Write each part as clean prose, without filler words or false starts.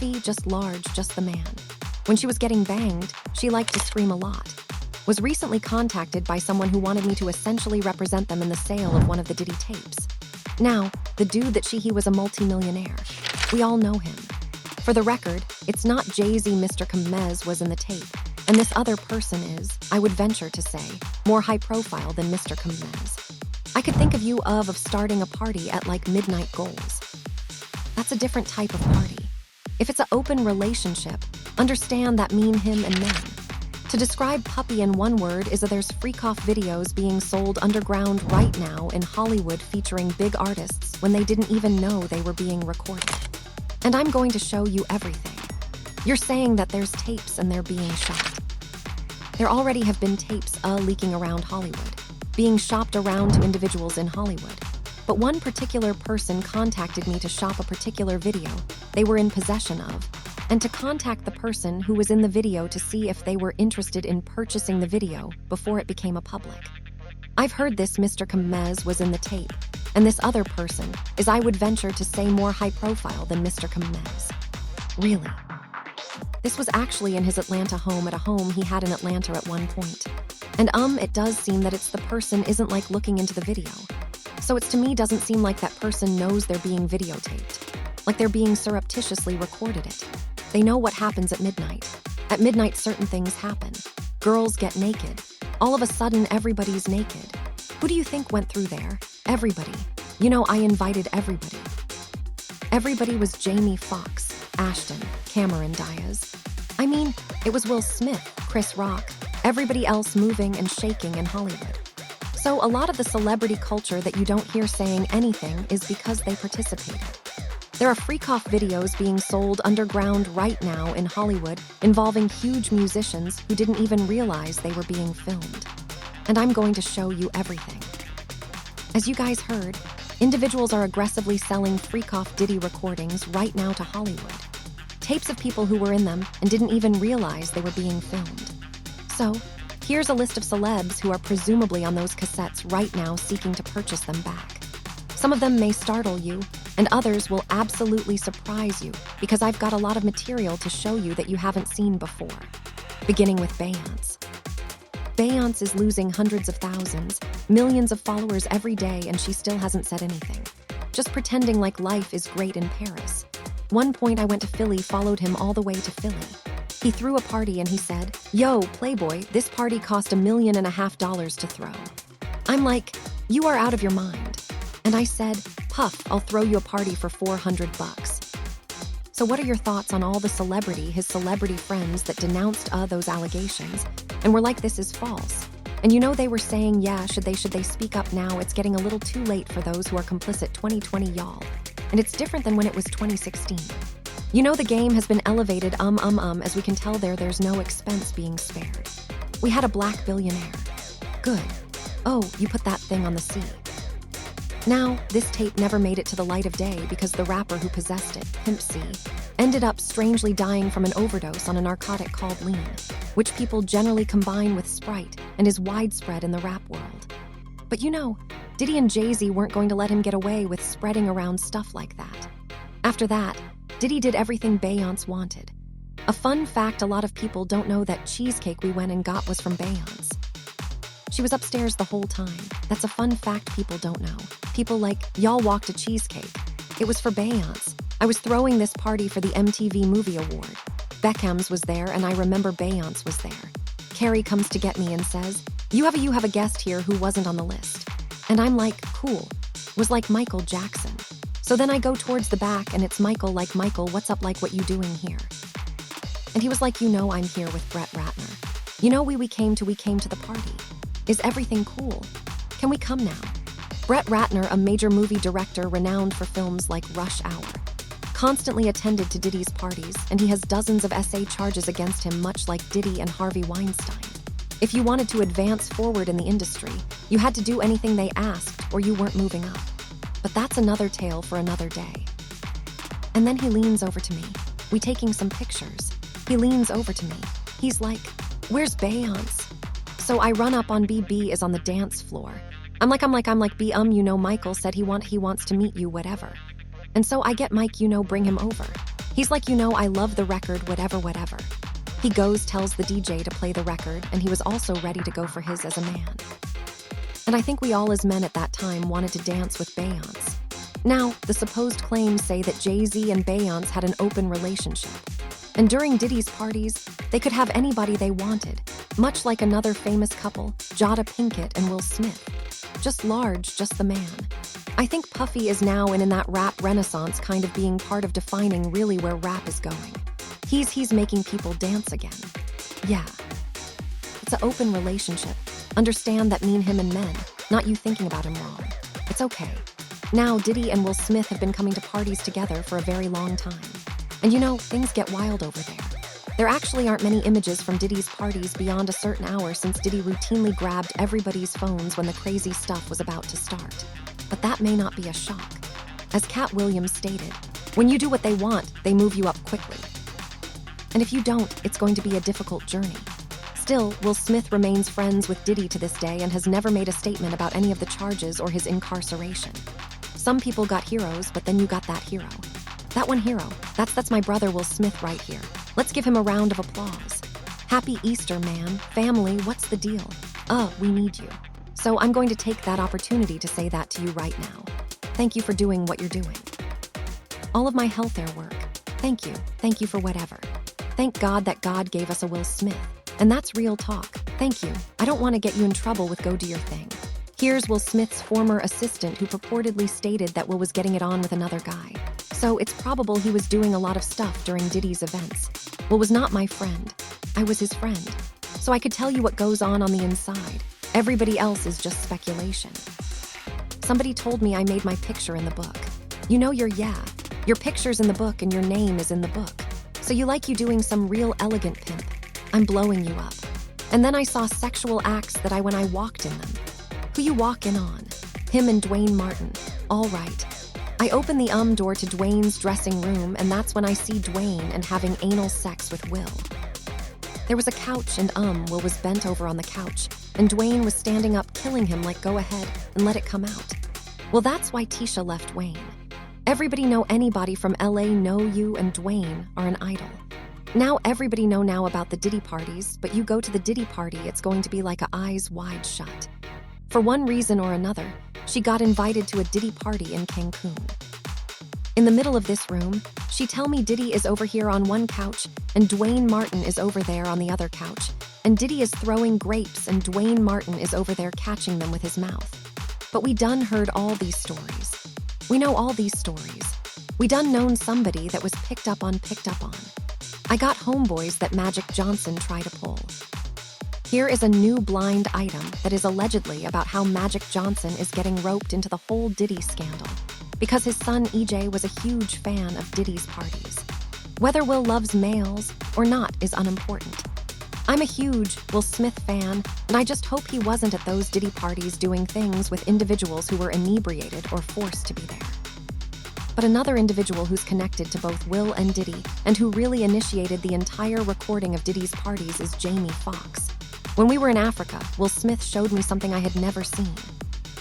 Fluffy, just large, just the man. When she was getting banged, she liked to scream a lot. Was recently contacted by someone who wanted me to essentially represent them in the sale of one of the Diddy tapes. Now, the dude that he was a multi-millionaire. We all know him. For the record, it's not Jay-Z Mr. Kamez was in the tape, and this other person is, I would venture to say, more high profile than Mr. Kamez. I could think of you of starting a party at like midnight goals. That's a different type of party. If it's an open relationship, understand that mean him and men. To describe puppy in one word is that there's freak-off videos being sold underground right now in Hollywood featuring big artists when they didn't even know they were being recorded. And I'm going to show you everything. You're saying that there's tapes and they're being shot. There already have been tapes leaking around Hollywood, being shopped around to individuals in Hollywood. But one particular person contacted me to shop a particular video they were in possession of, and to contact the person who was in the video to see if they were interested in purchasing the video before it became a public. I've heard this Mr. Kamez was in the tape, and this other person is, I would venture to say, more high profile than Mr. Kamez. Really? This was actually in his Atlanta home at a home he had in Atlanta at one point. And it does seem that it's the person isn't like looking into the video. So it's to me doesn't seem like that person knows they're being videotaped. Like they're being surreptitiously recorded it. They know what happens at midnight. At midnight, certain things happen. Girls get naked. All of a sudden, everybody's naked. Who do you think went through there? Everybody. You know, I invited everybody. Everybody was Jamie Foxx, Ashton, Cameron Diaz. I mean, it was Will Smith, Chris Rock, everybody else moving and shaking in Hollywood. So a lot of the celebrity culture that you don't hear saying anything is because they participated. There are freak-off videos being sold underground right now in Hollywood involving huge musicians who didn't even realize they were being filmed. And I'm going to show you everything. As you guys heard, individuals are aggressively selling freak-off Diddy recordings right now to Hollywood. Tapes of people who were in them and didn't even realize they were being filmed. So, here's a list of celebs who are presumably on those cassettes right now seeking to purchase them back. Some of them may startle you, and others will absolutely surprise you because I've got a lot of material to show you that you haven't seen before. Beginning with Beyonce. Beyonce is losing hundreds of thousands, millions of followers every day, and she still hasn't said anything. Just pretending like life is great in Paris. One point I went to Philly, followed him all the way to Philly. He threw a party and he said, "Yo, Playboy, this party cost $1.5 million to throw." I'm like, "You are out of your mind." And I said, "Puff, I'll throw you a party for $400. So what are your thoughts on all his celebrity friends that denounced those allegations and were like, this is false? And you know they were saying, yeah, should they speak up now? It's getting a little too late for those who are complicit. 2020, y'all. And it's different than when it was 2016. You know the game has been elevated, as we can tell there's no expense being spared. We had a black billionaire. Good. Oh, you put that thing on the sea. Now, this tape never made it to the light of day because the rapper who possessed it, Pimp C, ended up strangely dying from an overdose on a narcotic called lean, which people generally combine with Sprite and is widespread in the rap world. But you know, Diddy and Jay-Z weren't going to let him get away with spreading around stuff like that. After that, Diddy did everything Beyonce wanted. A fun fact a lot of people don't know, that cheesecake we went and got was from Beyonce. She was upstairs the whole time. That's a fun fact people don't know. People like, y'all walked a cheesecake. It was for Beyonce. I was throwing this party for the MTV Movie Award. Beckham's was there, and I remember Beyonce was there. Carrie comes to get me and says, you have a guest here who wasn't on the list. And I'm like, cool. Was like Michael Jackson. So then I go towards the back and it's Michael, like, Michael, what's up, like, what you doing here? And he was like, you know I'm here with Brett Ratner. You know we came to the party. Is everything cool? Can we come now? Brett Ratner, a major movie director renowned for films like Rush Hour, constantly attended to Diddy's parties, and he has dozens of SA charges against him, much like Diddy and Harvey Weinstein. If you wanted to advance forward in the industry, you had to do anything they asked or you weren't moving up. But that's another tale for another day. And then he leans over to me. We taking some pictures. He leans over to me. He's like, where's Beyonce? So I run up on BB is on the dance floor. I'm like, B, you know, Michael said he wants to meet you, whatever. And so I get Mike, you know, bring him over. He's like, I love the record, whatever. He goes, tells the DJ to play the record, and he was also ready to go for his as a man. And I think we all as men at that time wanted to dance with Beyonce. Now, the supposed claims say that Jay-Z and Beyonce had an open relationship. And during Diddy's parties, they could have anybody they wanted, much like another famous couple, Jada Pinkett and Will Smith. Just large, just the man. I think Puffy is now in that rap renaissance, kind of being part of defining really where rap is going. He's making people dance again. Yeah. It's an open relationship. Understand that mean him and men, not you thinking about him wrong. It's okay. Now, Diddy and Will Smith have been coming to parties together for a very long time. And things get wild over there. There actually aren't many images from Diddy's parties beyond a certain hour, since Diddy routinely grabbed everybody's phones when the crazy stuff was about to start. But that may not be a shock. As Cat Williams stated, when you do what they want, they move you up quickly. And if you don't, it's going to be a difficult journey. Still, Will Smith remains friends with Diddy to this day and has never made a statement about any of the charges or his incarceration. Some people got heroes, but then you got that hero. That one hero, that's my brother Will Smith right here. Let's give him a round of applause. Happy Easter, man. Family, what's the deal? We need you. So I'm going to take that opportunity to say that to you right now. Thank you for doing what you're doing. All of my healthcare work. Thank you. Thank you for whatever. Thank God that God gave us a Will Smith. And that's real talk. Thank you. I don't want to get you in trouble with go do your thing. Here's Will Smith's former assistant, who purportedly stated that Will was getting it on with another guy. So it's probable he was doing a lot of stuff during Diddy's events. Will was not my friend. I was his friend. So I could tell you what goes on the inside. Everybody else is just speculation. Somebody told me I made my picture in the book. Your picture's in the book and your name is in the book. So you doing some real elegant pimp. I'm blowing you up. And then I saw sexual acts when I walked in them. Who you walking on? Him and Dwayne Martin. All right. I open the door to Dwayne's dressing room, and that's when I see Dwayne and having anal sex with Will. There was a couch and Will was bent over on the couch, and Dwayne was standing up, killing him like, go ahead and let it come out. Well, that's why Tisha left Wayne. Everybody know anybody from LA know you and Dwayne are an idol. Now everybody know now about the Diddy parties, but you go to the Diddy party, it's going to be like a eyes wide shut. For one reason or another, she got invited to a Diddy party in Cancun. In the middle of this room, she tell me Diddy is over here on one couch and Dwayne Martin is over there on the other couch, and Diddy is throwing grapes and Dwayne Martin is over there catching them with his mouth. But we done heard all these stories. We know all these stories. We done known somebody that was picked up on. I got homeboys that Magic Johnson tried to pull. Here is a new blind item that is allegedly about how Magic Johnson is getting roped into the whole Diddy scandal because his son EJ was a huge fan of Diddy's parties. Whether Will loves males or not is unimportant. I'm a huge Will Smith fan, and I just hope he wasn't at those Diddy parties doing things with individuals who were inebriated or forced to be there. But another individual who's connected to both Will and Diddy and who really initiated the entire recording of Diddy's parties is Jamie Foxx. When we were in Africa, Will Smith showed me something I had never seen.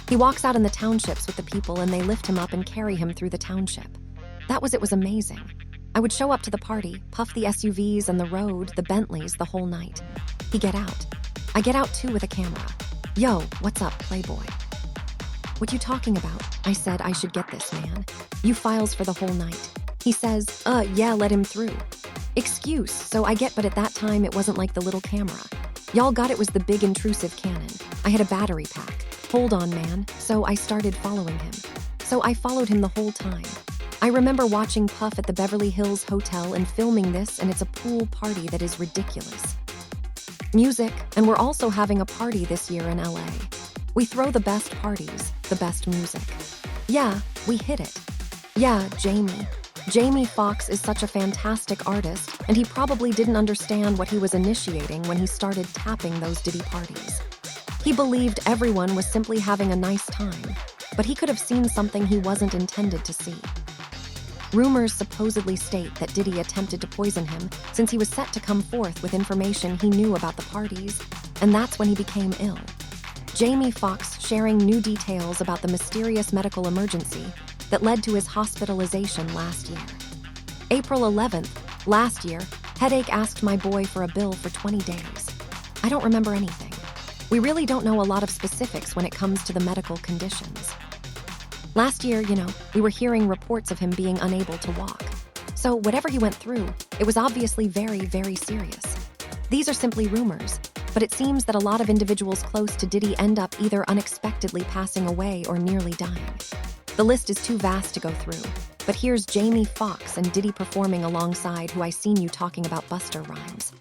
He walks out in the townships with the people and they lift him up and carry him through the township. It was amazing. I would show up to the party, puff the SUVs and the road, the Bentleys the whole night. He get out. I get out too with a camera. Yo, what's up, Playboy? What you talking about? I said I should get this, man. You files for the whole night. He says, yeah, let him through. Excuse, so I get, but at that time it wasn't like the little camera. Y'all got it was the big intrusive Canon. I had a battery pack. Hold on, man. So I started following him. So I followed him the whole time. I remember watching Puff at the Beverly Hills Hotel and filming this, and it's a pool party that is ridiculous. Music, and we're also having a party this year in LA. We throw the best parties, the best music. Yeah, we hit it. Yeah, Jamie Foxx is such a fantastic artist, and he probably didn't understand what he was initiating when he started tapping those Diddy parties. He believed everyone was simply having a nice time, but he could have seen something he wasn't intended to see. Rumors supposedly state that Diddy attempted to poison him since he was set to come forth with information he knew about the parties, and that's when he became ill. Jamie Foxx sharing new details about the mysterious medical emergency that led to his hospitalization last year. April 11th, last year, headache asked my boy for a bill for 20 days. I don't remember anything. We really don't know a lot of specifics when it comes to the medical conditions. Last year, we were hearing reports of him being unable to walk. So whatever he went through, it was obviously very, very serious. These are simply rumors, but it seems that a lot of individuals close to Diddy end up either unexpectedly passing away or nearly dying. The list is too vast to go through, but here's Jamie Foxx and Diddy performing alongside who I seen you talking about Busta Rhymes.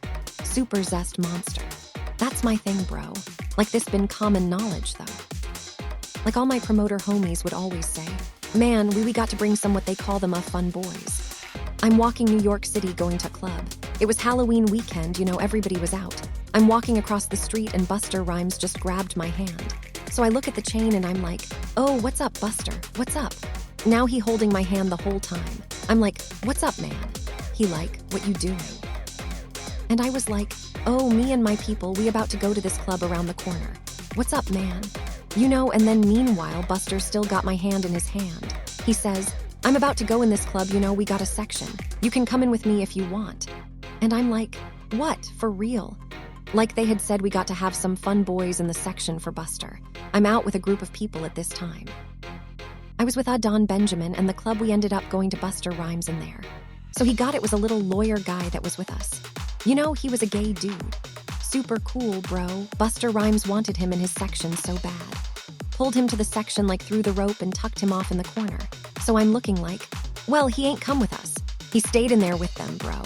Super zest monster. That's my thing, bro. Like this been common knowledge, though. Like all my promoter homies would always say, man, we got to bring some what they call them fun boys. I'm walking New York City going to club. It was Halloween weekend, everybody was out. I'm walking across the street and Busta Rhymes just grabbed my hand. So I look at the chain and I'm like, oh, what's up, Buster? What's up? Now he holding my hand the whole time. I'm like, what's up, man? He like, what you doing? And I was like, oh, me and my people, we about to go to this club around the corner. What's up, man? And then meanwhile, Buster still got my hand in his hand. He says, I'm about to go in this club, we got a section. You can come in with me if you want. And I'm like, what, for real? Like they had said we got to have some fun boys in the section for Buster. I'm out with a group of people at this time. I was with Adon Benjamin and the club we ended up going to Busta Rhymes in there. So he got it was a little lawyer guy that was with us. He was a gay dude. Super cool, bro. Busta Rhymes wanted him in his section so bad. Pulled him to the section like through the rope and tucked him off in the corner. So I'm looking like, well, he ain't come with us. He stayed in there with them, bro.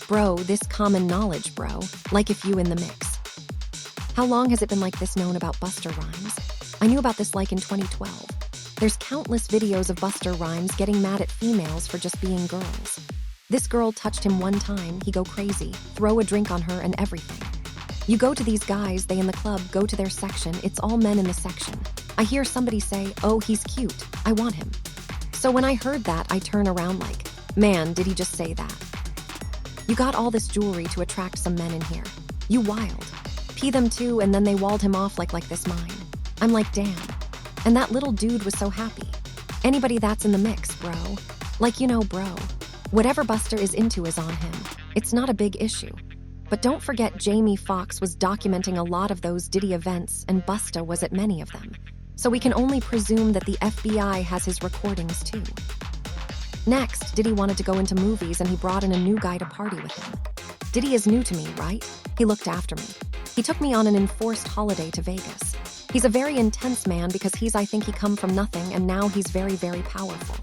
Bro, this common knowledge, bro. Like if you in the mix. How long has it been like this known about Busta Rhymes? I knew about this like in 2012. There's countless videos of Busta Rhymes getting mad at females for just being girls. This girl touched him one time, he go crazy, throw a drink on her and everything. You go to these guys, they in the club, go to their section, it's all men in the section. I hear somebody say, oh, he's cute, I want him. So when I heard that, I turn around like, man, did he just say that? You got all this jewelry to attract some men in here. You wild. Pee them too, and then they walled him off like this mine. I'm like, damn. And that little dude was so happy. Anybody that's in the mix, bro. Like, bro. Whatever Buster is into is on him. It's not a big issue. But don't forget Jamie Foxx was documenting a lot of those Diddy events and Busta was at many of them. So we can only presume that the FBI has his recordings too. Next, Diddy wanted to go into movies and he brought in a new guy to party with him. Diddy is new to me, right? He looked after me. He took me on an enforced holiday to Vegas. He's a very intense man because I think he come from nothing and now he's very, very powerful.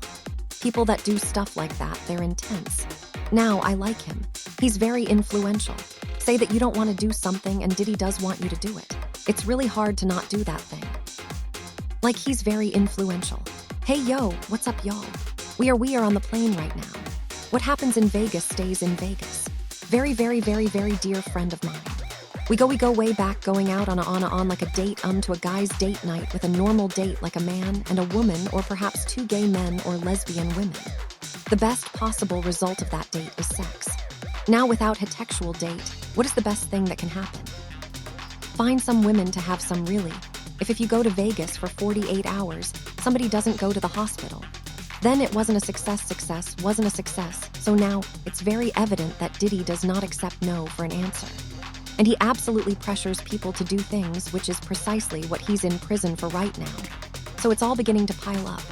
People that do stuff like that, they're intense. Now, I like him. He's very influential. Say that you don't want to do something and Diddy does want you to do it. It's really hard to not do that thing. Like he's very influential. Hey yo, what's up y'all? We are on the plane right now. What happens in Vegas stays in Vegas. Very, very, very, very dear friend of mine. We go way back going out on like a date to a guy's date night with a normal date like a man and a woman or perhaps two gay men or lesbian women. The best possible result of that date is sex. Now without heterosexual date, what is the best thing that can happen? Find some women to have some really. If you go to Vegas for 48 hours, somebody doesn't go to the hospital. Then it wasn't a success wasn't a success. So now it's very evident that Diddy does not accept no for an answer. And he absolutely pressures people to do things, which is precisely what he's in prison for right now. So it's all beginning to pile up.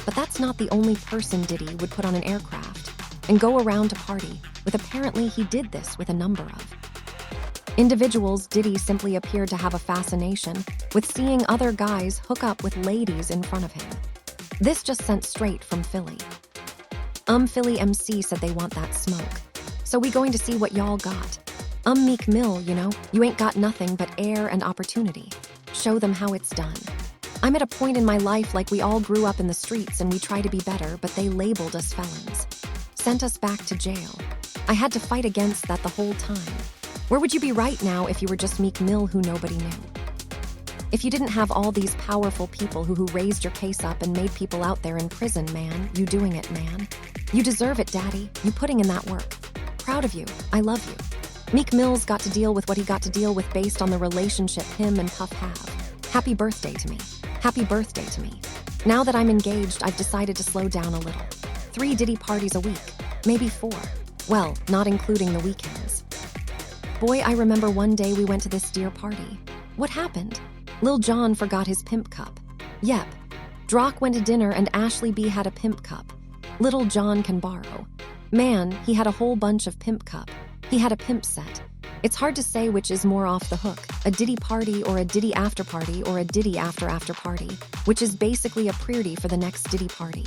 But that's not the only person Diddy would put on an aircraft and go around to party with. Apparently he did this with a number of individuals. Diddy simply appeared to have a fascination with seeing other guys hook up with ladies in front of him. This just sent straight from Philly. Philly MC said they want that smoke. So we going to see what y'all got. Meek Mill, you ain't got nothing but air and opportunity. Show them how it's done. I'm at a point in my life like we all grew up in the streets and we try to be better, but they labeled us felons. Sent us back to jail. I had to fight against that the whole time. Where would you be right now if you were just Meek Mill who nobody knew? If you didn't have all these powerful people who raised your case up and made people out there in prison, man, you doing it, man. You deserve it, daddy. You putting in that work. Proud of you. I love you. Meek Mill's got to deal with what he got to deal with based on the relationship him and Puff have. Happy birthday to me. Happy birthday to me. Now that I'm engaged, I've decided to slow down a little. 3 Diddy parties a week. Maybe 4. Well, not including the weekends. Boy, I remember one day we went to this deer party. What happened? Lil Jon forgot his pimp cup. Yep. Drock went to dinner and Ashley B had a pimp cup. Little Jon can borrow. Man, he had a whole bunch of pimp cup. He had a pimp set. It's hard to say which is more off the hook, a Diddy party or a Diddy after party or a Diddy after party, which is basically a prearty for the next Diddy party.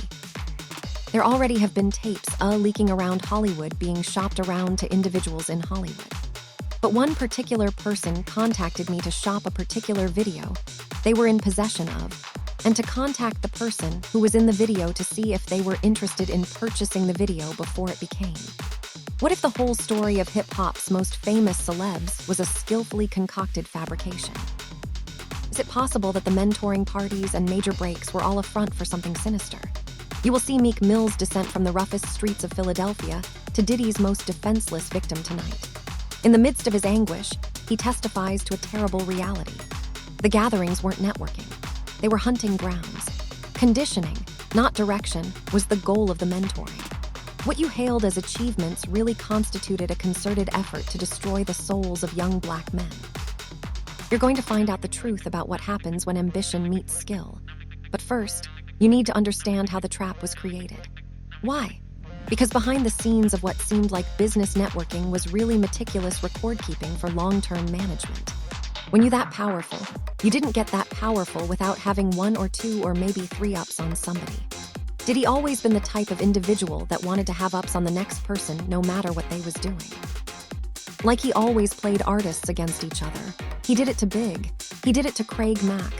There already have been tapes leaking around Hollywood being shopped around to individuals in Hollywood. But one particular person contacted me to shop a particular video they were in possession of, and to contact the person who was in the video to see if they were interested in purchasing the video before it became. What if the whole story of hip-hop's most famous celebs was a skillfully concocted fabrication? Is it possible that the mentoring parties and major breaks were all a front for something sinister? You will see Meek Mill's descent from the roughest streets of Philadelphia to Diddy's most defenseless victim tonight. In the midst of his anguish, he testifies to a terrible reality. The gatherings weren't networking. They were hunting grounds. Conditioning, not direction, was the goal of the mentoring. What you hailed as achievements really constituted a concerted effort to destroy the souls of young black men. You're going to find out the truth about what happens when ambition meets skill. But first, you need to understand how the trap was created. Why? Because behind the scenes of what seemed like business networking was really meticulous record-keeping for long-term management. When you're that powerful, you didn't get that powerful without having 1 or 2 or maybe 3 ups on somebody. Diddy always been the type of individual that wanted to have ups on the next person no matter what they was doing. Like he always played artists against each other. He did it to Big. He did it to Craig Mack.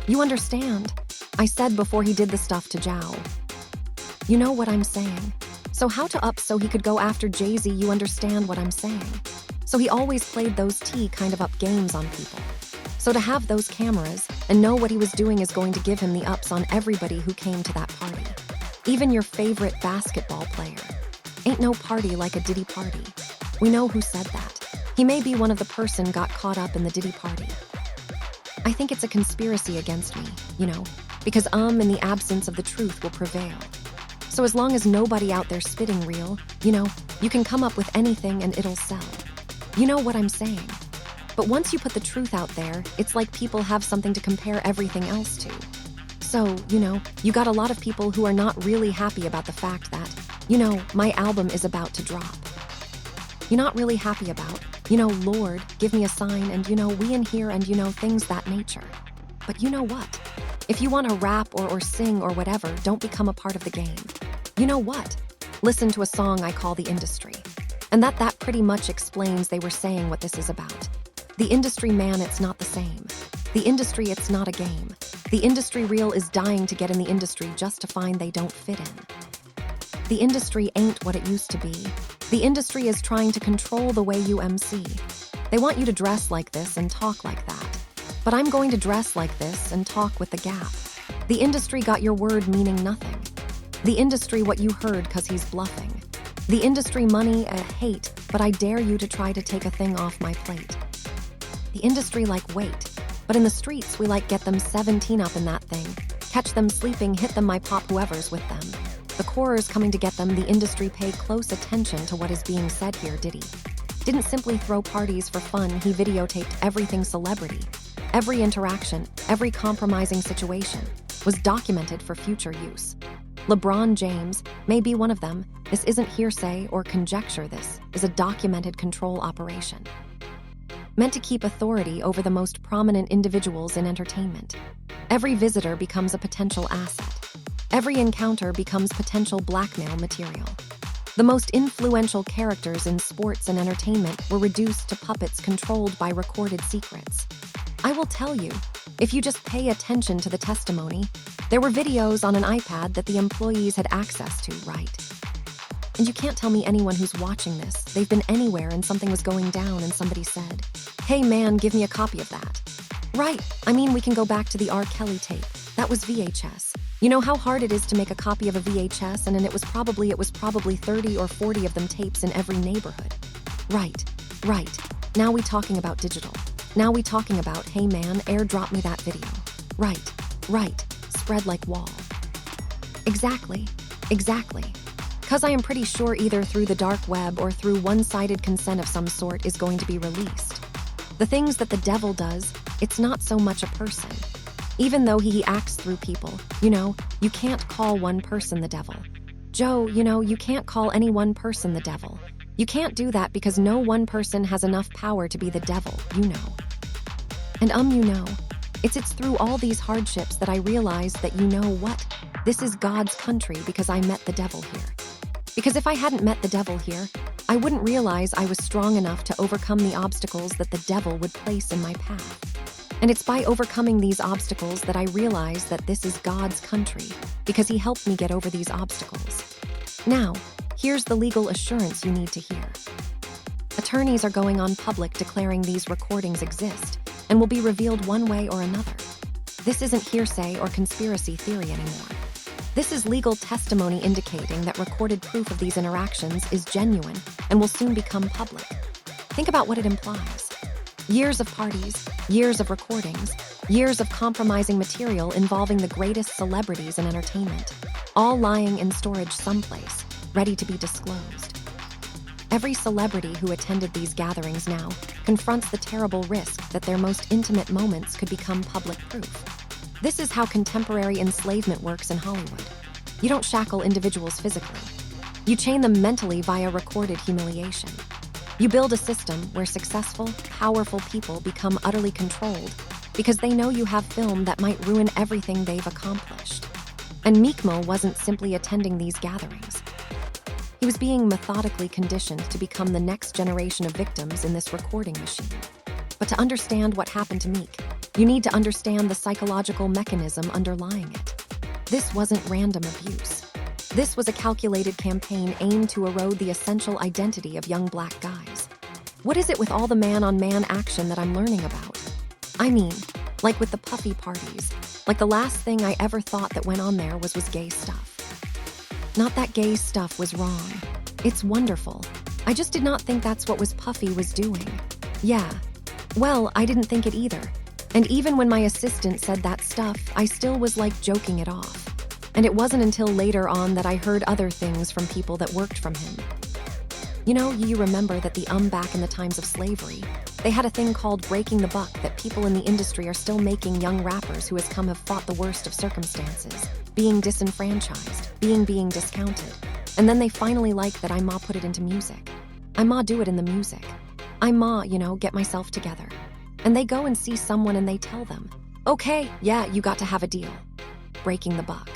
You understand? I said before he did the stuff to Jow. You know what I'm saying. So how to up so he could go after Jay-Z, you understand what I'm saying. So he always played those kind of up games on people. So to have those cameras and know what he was doing is going to give him the ups on everybody who came to that party. Even your favorite basketball player. Ain't no party like a Diddy party. We know who said that. He may be one of the person got caught up in the Diddy party. I think it's a conspiracy against me, because in the absence of the truth will prevail. So as long as nobody out there spitting real, you can come up with anything and it'll sell. You know what I'm saying? But once you put the truth out there, it's like people have something to compare everything else to. So, you got a lot of people who are not really happy about the fact that, my album is about to drop. You're not really happy about, Lord, give me a sign and, we in here and, things that nature. But you know what? If you want to rap or sing or whatever, don't become a part of the game. You know what? Listen to a song I call The Industry. And that pretty much explains they were saying what this is about. The industry, man, it's not the same. The industry, it's not a game. The industry real is dying to get in the industry just to find they don't fit in. The industry ain't what it used to be. The industry is trying to control the way you MC. They want you to dress like this and talk like that. But I'm going to dress like this and talk with the gap. The industry got your word meaning nothing. The industry what you heard cause he's bluffing. The industry money, hate, but I dare you to try to take a thing off my plate. The industry like wait, but in the streets we like get them 17 up in that thing. Catch them sleeping, hit them, my pop whoever's with them. The Corers coming to get them. The industry pay close attention to what is being said here. Diddy didn't simply throw parties for fun, he videotaped everything celebrity. Every interaction, every compromising situation was documented for future use. LeBron James may be one of them. This isn't hearsay or conjecture, this is a documented control operation. Meant to keep authority over the most prominent individuals in entertainment. Every visitor becomes a potential asset. Every encounter becomes potential blackmail material. The most influential characters in sports and entertainment were reduced to puppets controlled by recorded secrets. I will tell you, if you just pay attention to the testimony, there were videos on an iPad that the employees had access to, right? And you can't tell me anyone who's watching this, they've been anywhere and something was going down and somebody said, "Hey man, give me a copy of that." Right, I mean we can go back to the R. Kelly tape. That was VHS. You know how hard it is to make a copy of a VHS, and then it was probably 30 or 40 of them tapes in every neighborhood. Right. Now we talking about digital. Now we talking about, hey man, airdrop me that video. Right. Spread like wall. Exactly. Because I am pretty sure either through the dark web or through one-sided consent of some sort is going to be released. The things that the devil does, it's not so much a person. Even though he acts through people, you can't call one person the devil. Joe, you can't call any one person the devil. You can't do that because no one person has enough power to be the devil, And it's through all these hardships that I realized that this is God's country because I met the devil here. Because if I hadn't met the devil here, I wouldn't realize I was strong enough to overcome the obstacles that the devil would place in my path. And it's by overcoming these obstacles that I realize that this is God's country because he helped me get over these obstacles. Now, here's the legal assurance you need to hear. Attorneys are going on public declaring these recordings exist and will be revealed one way or another. This isn't hearsay or conspiracy theory anymore. This is legal testimony indicating that recorded proof of these interactions is genuine and will soon become public. Think about what it implies. Years of parties, years of recordings, years of compromising material involving the greatest celebrities in entertainment, all lying in storage someplace, ready to be disclosed. Every celebrity who attended these gatherings now confronts the terrible risk that their most intimate moments could become public proof. This is how contemporary enslavement works in Hollywood. You don't shackle individuals physically. You chain them mentally via recorded humiliation. You build a system where successful, powerful people become utterly controlled because they know you have film that might ruin everything they've accomplished. And Meek Mill wasn't simply attending these gatherings. He was being methodically conditioned to become the next generation of victims in this recording machine. But to understand what happened to Meek, you need to understand the psychological mechanism underlying it. This wasn't random abuse. This was a calculated campaign aimed to erode the essential identity of young black guys. What is it with all the man-on-man action that I'm learning about? I mean, like with the puffy parties, like the last thing I ever thought that went on there was gay stuff. Not that gay stuff was wrong. It's wonderful. I just did not think that's what Puffy was doing. Yeah. Well, I didn't think it either. And even when my assistant said that stuff, I still was joking it off. And it wasn't until later on that I heard other things from people that worked from him. You remember that back in the times of slavery, they had a thing called breaking the buck that people in the industry are still making young rappers who have fought the worst of circumstances, being disenfranchised, being discounted. And then they finally like that I put it into music. I do it in the music. I get myself together. And they go and see someone and they tell them, okay, yeah, you got to have a deal. Breaking the buck.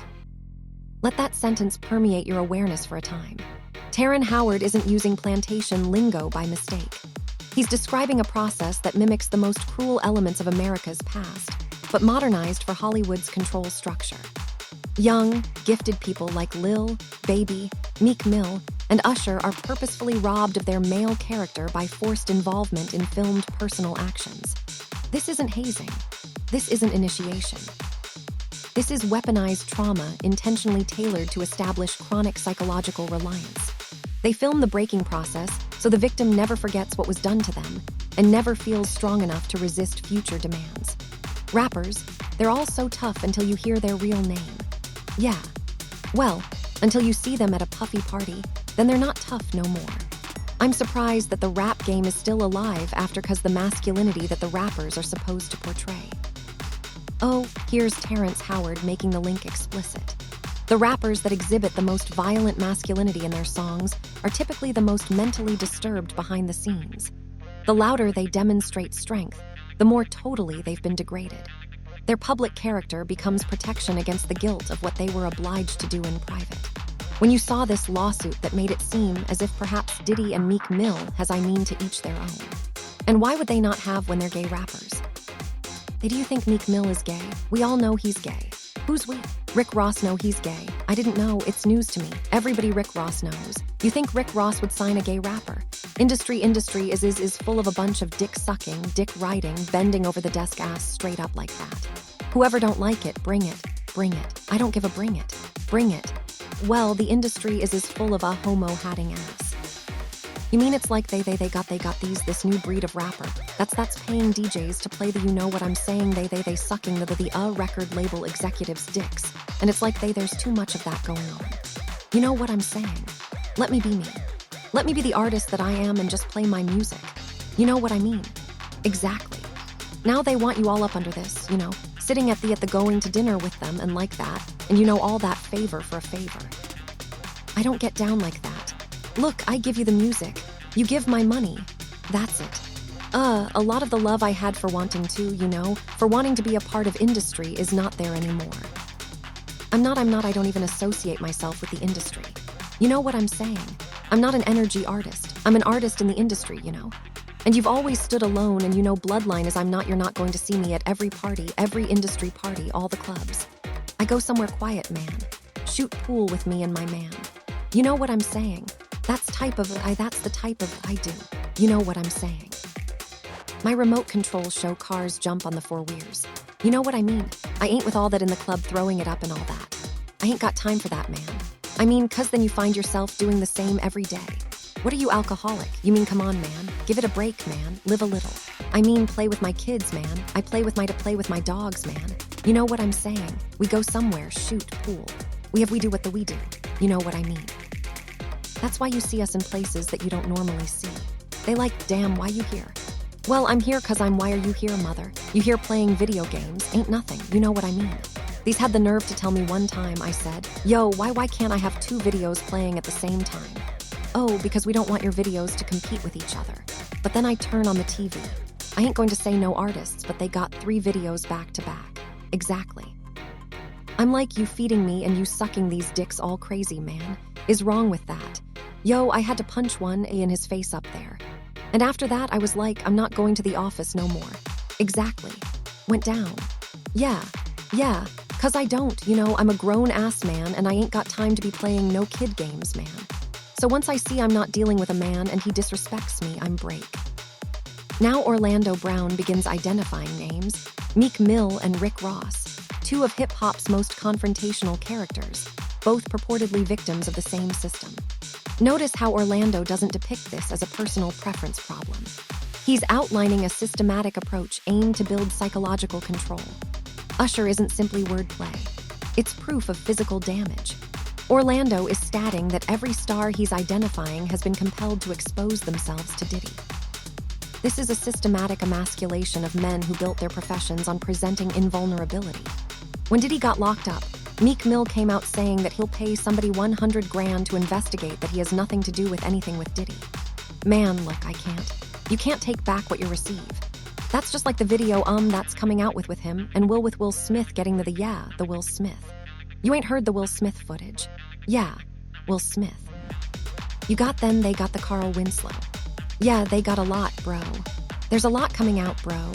Let that sentence permeate your awareness for a time. Terren Howard isn't using plantation lingo by mistake. He's describing a process that mimics the most cruel elements of America's past, but modernized for Hollywood's control structure. Young, gifted people like Lil, Baby, Meek Mill, and Usher are purposefully robbed of their male character by forced involvement in filmed personal actions. This isn't hazing. This isn't initiation. This is weaponized trauma intentionally tailored to establish chronic psychological reliance. They film the breaking process so the victim never forgets what was done to them and never feels strong enough to resist future demands. Rappers, they're all so tough until you hear their real name. Yeah. Well, until you see them at a puffy party, then they're not tough no more. I'm surprised that the rap game is still alive because the masculinity that the rappers are supposed to portray. Oh, here's Terrence Howard making the link explicit. The rappers that exhibit the most violent masculinity in their songs are typically the most mentally disturbed behind the scenes. The louder they demonstrate strength, the more totally they've been degraded. Their public character becomes protection against the guilt of what they were obliged to do in private. When you saw this lawsuit that made it seem as if perhaps Diddy and Meek Mill has to each their own. And why would they not have when they're gay rappers? Do you think Meek Mill is gay? We all know he's gay. Who's we? Rick Ross know he's gay. I didn't know, it's news to me. Everybody Rick Ross knows. You think Rick Ross would sign a gay rapper? Industry is full of a bunch of dick-sucking, dick-riding, bending over the desk ass straight up like that. Whoever don't like it, bring it. Bring it. I don't give a bring it. Bring it. Well, the industry is full of a homo-hatting ass. You mean it's like they got this new breed of rapper that's paying DJs to play the you know what I'm saying they sucking the record label executives' dicks, and it's like there's too much of that going on. You know what I'm saying? Let me be me. Let me be the artist that I am and just play my music. You know what I mean? Exactly. Now they want you all up under this, sitting at the going to dinner with them and like that, and all that favor for a favor. I don't get down like that. Look, I give you the music. You give my money. That's it. A lot of the love I had for wanting to, for wanting to be a part of industry is not there anymore. I'm not, I don't even associate myself with the industry. You know what I'm saying? I'm not an energy artist. I'm an artist in the industry, And you've always stood alone and bloodline is you're not going to see me at every party, every industry party, all the clubs. I go somewhere quiet, man. Shoot pool with me and my man. You know what I'm saying? That's the type of I do. You know what I'm saying? My remote controls show cars jump on the 4 wheels. You know what I mean? I ain't with all that in the club throwing it up and all that. I ain't got time for that, man. 'Cause then you find yourself doing the same every day. What are you, alcoholic? You mean come on, man. Give it a break, man. Live a little. Play with my kids, man. I play with my dogs, man. You know what I'm saying? We go somewhere, shoot, pool. We do what we do. You know what I mean? That's why you see us in places that you don't normally see. They like, damn, why you here? Well, I'm here 'cause why are you here, mother? You here playing video games, ain't nothing, you know what I mean? These had the nerve to tell me one time, I said, yo, why can't I have 2 videos playing at the same time? Oh, because we don't want your videos to compete with each other. But then I turn on the TV. I ain't going to say no artists, but they got 3 videos back to back. Exactly. I'm like, you feeding me and you sucking these dicks all crazy, man. Is wrong with that. Yo, I had to punch one in his face up there. And after that, I was like, I'm not going to the office no more. Exactly. Went down. Yeah, 'cause I don't, I'm a grown-ass man and I ain't got time to be playing no kid games, man. So once I see I'm not dealing with a man and he disrespects me, I'm break. Now Orlando Brown begins identifying names, Meek Mill and Rick Ross, 2 of hip-hop's most confrontational characters, both purportedly victims of the same system. Notice how Orlando doesn't depict this as a personal preference problem. He's outlining a systematic approach aimed to build psychological control. Usher isn't simply wordplay. It's proof of physical damage. Orlando is stating that every star he's identifying has been compelled to expose themselves to Diddy. This is a systematic emasculation of men who built their professions on presenting invulnerability. When Diddy got locked up, Meek Mill came out saying that he'll pay somebody $100,000 to investigate that he has nothing to do with anything with Diddy. Man, look, I can't. You can't take back what you receive. That's just like the video that's coming out with him and Will Smith getting the Will Smith. You ain't heard the Will Smith footage. Yeah, Will Smith. You got them, they got the Carl Winslow. Yeah, they got a lot, bro. There's a lot coming out, bro.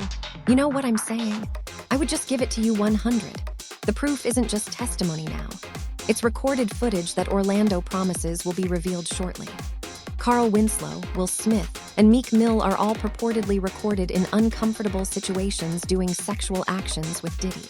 You know what I'm saying? I would just give it to you 100. The proof isn't just testimony now. It's recorded footage that Orlando promises will be revealed shortly. Carl Winslow, Will Smith, and Meek Mill are all purportedly recorded in uncomfortable situations doing sexual actions with Diddy.